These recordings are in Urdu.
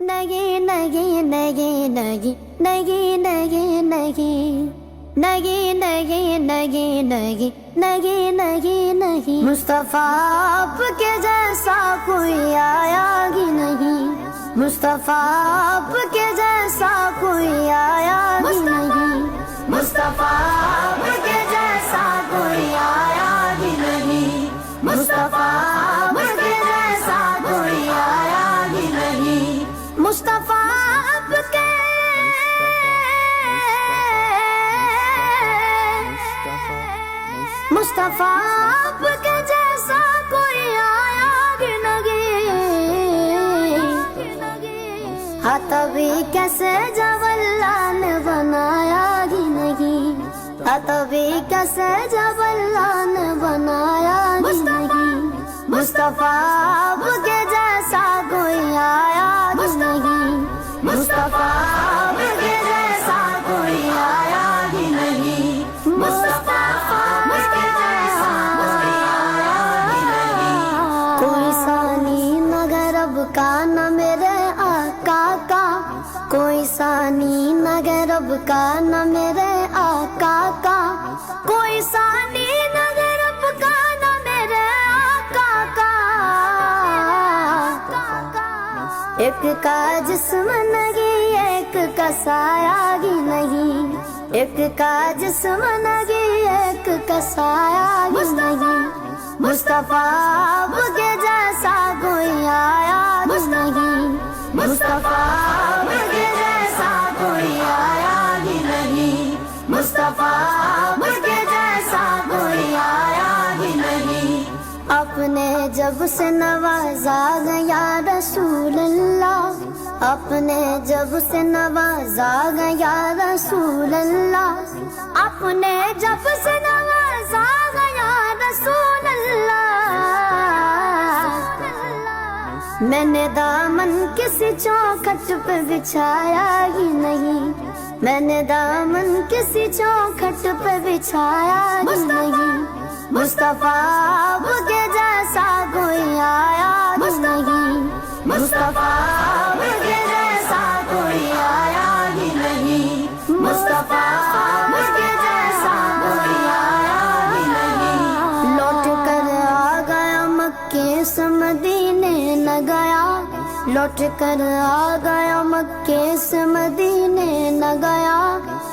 نہیں نہیں نہیں نہیں نہیں نہیں نہیں نہیں نہیں نہیں نہیں نہیں نہیں نہیں مصطفیٰ آپ کے جیسا کوئی آیا ہی نہیں، مصطفیٰ آپ کے جیسا کوئی آیا ہی نہیں، مصطفیٰ آپ کے جیسا کوئی آیا ہی نہیں، مصطفیٰ آپ کے جیسا کوئی آیا ہی نہیں، مصطفیٰ آپ کے مصطفیٰ آپ کے جیسا کوئی آیا ہی نہیں، ہاں تبھی کیسے جب اللہ نے بنایا ہی نہیں، ہاں تبھی کیسے جب اللہ نے بنایا ہی نہیں، مصطفیٰ آپ کے جیسا کوئی آیا ہی نہیں، مصطفیٰ آپ کے جیسا کوئی آیا ہی نہیں، مصطفیٰ آپ کے جیسا کوئی آیا ہی نہیں، کوئی ثانی نہ غرب کا نہ میرے آقا کا، کوئی ثانی نہ غرب کا نہ میرے آقا کا، کوئی ثانی نہ غرب کا نہ میرے آقا کا، ایک کا جسم نہیں ایک کا سایہ ہی نہیں، ایک کا جسم نہیں ایک کا سایہ ہی نہیں، مصطفیٰ آپ کے جیسا کوئی آیا ہی نہیں، مصطفیٰ آپ کے جیسا کوئی آیا ہی نہیں، مصطفیٰ آپ کے جیسا کوئی آیا ہی نہیں، اپنے جب سے نوازا گیا رسول اللہ، اپنے جب سے نوازا گیا رسول اللہ، اپنے جب سے نوازا گیا رسول اللہ، میں نے دامن کسی چوکھٹ پہ بچھایا ہی نہیں، میں نے دامن کسی چوکھٹ پہ بچھایا ہی نہیں، مصطفیٰ آپ کے جیسا کوئی آیا ہی نہیں، مصطفیٰ آپ کے جیسا کوئی آیا ہی نہیں، مصطفیٰ آپ کے جیسا کوئی آیا ہی نہیں، لوٹ کر آ گیا مکے سے مدینے نہ گیا، لوٹ کر آ گیا مکے سے مدینے نہ گیا،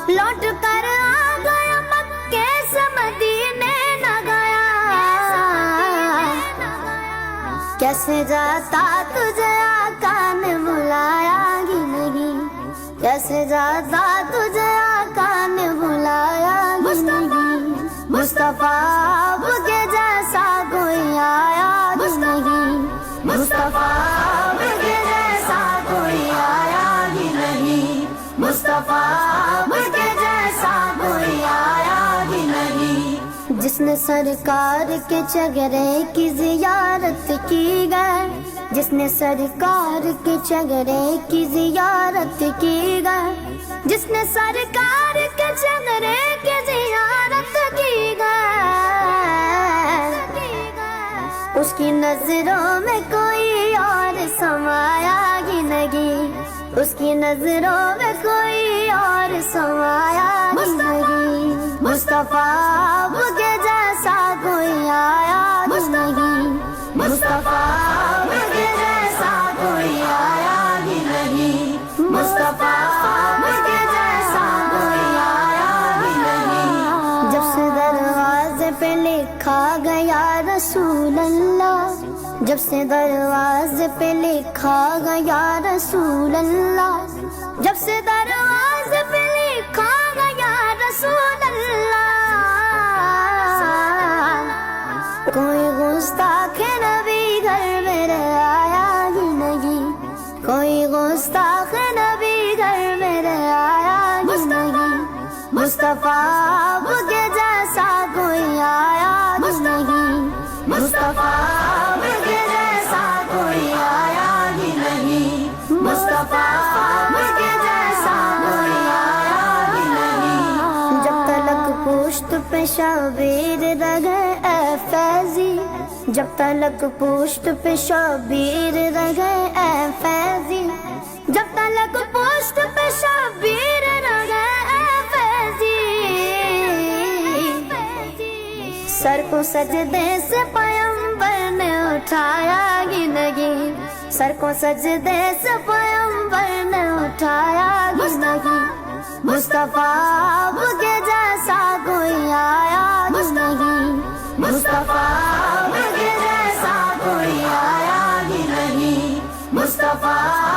لوٹ کر آ گیا مکے سے مدینے نہ گیا، کیسے جاتا تجھے آقا نے بلایا ہی نہیں، کیسے جاتا تجھے آقا نے بلایا ہی نہیں، مصطفیٰ آپ کے جیسا کوئی آیا ہی نہیں، مصطفیٰ آپ کے جیسا کوئی آیا ہی نہیں، مصطفیٰ آپ کے جیسا کوئی آیا ہی نہیں، جس نے سرکار کے چگرے کی زیارت کی گئے، جس نے سرکار کے چگرے کی زیارت کی گئے، جس نے سرکار کے چگرے کی زیارت کی گئے، اس کی نظروں میں کوئی اور سمایا ہی نہیں، اس کی نظروں میں کوئی اور سمایا ہی نہیں، مصطفیٰ آپ کے جیسا کوئی آیا ہی نہیں، مصطفیٰ آپ کے جیسا کوئی آیا ہی نہیں، مصطفیٰ آپ کے جیسا کوئی آیا ہی نہیں، جب سے دروازے پہ لکھا گیا رسول اللہ، جب سے دروازے پہ لکھا گیا رسول اللہ، جب سے دروازے پہ لکھا گیا رسول اللہ، کوئی گستاخ نبی گھر میرے آیا ہی نہیں، کوئی گستاخ نبی گھر میرے آیا ہی نہیں، مصطفیٰ آپ کے جیسا کوئی آیا ہی نہیں، مصطفیٰ آپ کے جیسا کوئی آیا ہی نہیں، مصطفیٰ آپ کے جیسا کوئی آیا ہی نہیں، جب تلک پشت پہ شبیر رہے اے فیضی، جب تلک پشت پہ شبیر رہے اے فیضی، کو سجدے سے پیغمبر نے اٹھایا ہی نہیں، سر کو سجدے سے پیغمبر نے اٹھایا ہی نہیں، مصطفیٰ آپ کے جیسا کوئی آیا ہی نہیں، مصطفیٰ آپ کے جیسا کوئی آیا ہی نہیں، مصطفیٰ